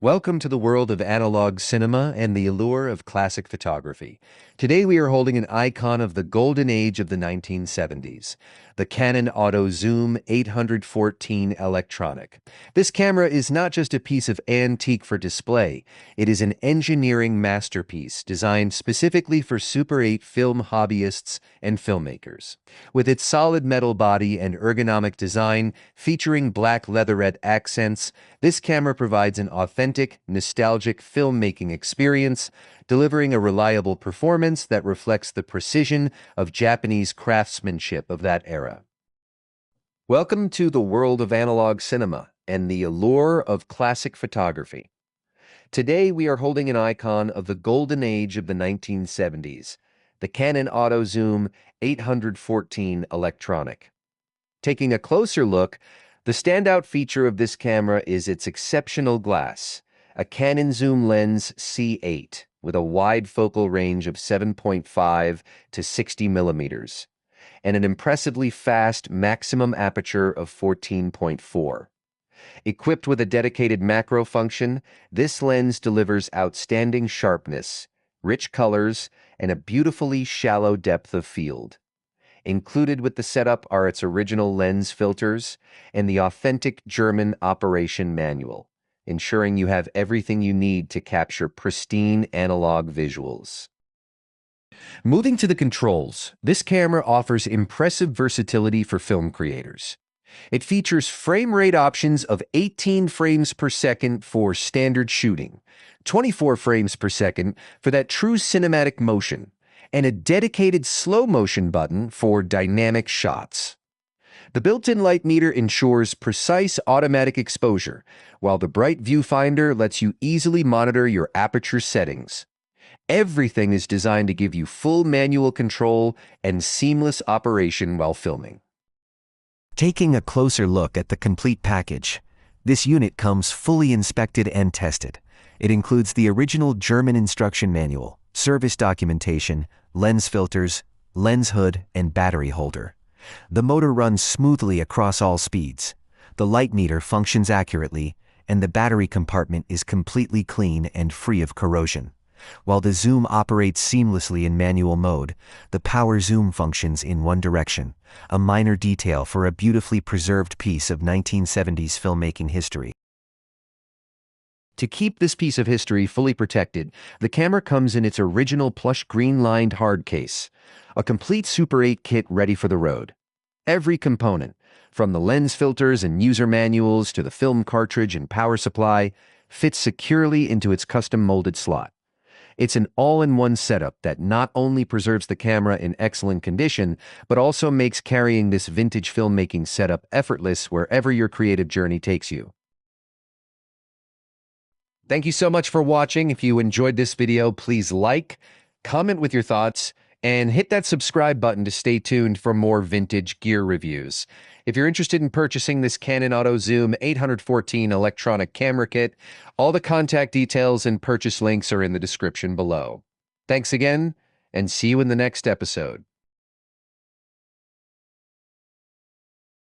Welcome to the world of analog cinema and the allure of classic photography. Today we are holding an icon of the golden age of the 1970s, the Canon Auto Zoom 814 electronic. This camera is not just a piece of antique for display, it is an engineering masterpiece designed specifically for Super 8 film hobbyists and filmmakers. With its solid metal body and ergonomic design featuring black leatherette accents, this camera provides an authentic, nostalgic filmmaking experience, delivering a reliable performance that reflects the precision of Japanese craftsmanship of that era. Welcome to the world of analog cinema and the allure of classic photography. Today we are holding an icon of the golden age of the 1970s, the Canon Auto Zoom 814 electronic. Taking a closer look, the standout feature of this camera is its exceptional glass, a Canon zoom lens C8 with a wide focal range of 7.5 to 60 millimeters, and an impressively fast maximum aperture of 14.4. Equipped with a dedicated macro function, this lens delivers outstanding sharpness, rich colors, and a beautifully shallow depth of field. Included with the setup are its original lens filters and the authentic German operation manual, ensuring you have everything you need to capture pristine analog visuals. Moving to the controls, this camera offers impressive versatility for film creators. It features frame rate options of 18 frames per second for standard shooting, 24 frames per second for that true cinematic motion, and a dedicated slow motion button for dynamic shots. The built-in light meter ensures precise automatic exposure, while the bright viewfinder lets you easily monitor your aperture settings. Everything is designed to give you full manual control and seamless operation while filming. Taking a closer look at the complete package, this unit comes fully inspected and tested. It includes the original German instruction manual, service documentation, lens filters, lens hood, and battery holder. The motor runs smoothly across all speeds. The light meter functions accurately, and the battery compartment is completely clean and free of corrosion. While the zoom operates seamlessly in manual mode, the power zoom functions in one direction, a minor detail for a beautifully preserved piece of 1970s filmmaking history. To keep this piece of history fully protected, the camera comes in its original plush green-lined hard case, a complete Super 8 kit ready for the road. Every component, from the lens filters and user manuals to the film cartridge and power supply, fits securely into its custom-molded slot. It's an all-in-one setup that not only preserves the camera in excellent condition, but also makes carrying this vintage filmmaking setup effortless wherever your creative journey takes you. Thank you so much for watching. If you enjoyed this video, please like, comment with your thoughts, and hit that subscribe button to stay tuned for more vintage gear reviews. If you're interested in purchasing this Canon Auto Zoom 814 electronic camera kit, all the contact details and purchase links are in the description below. Thanks again, and see you in the next episode.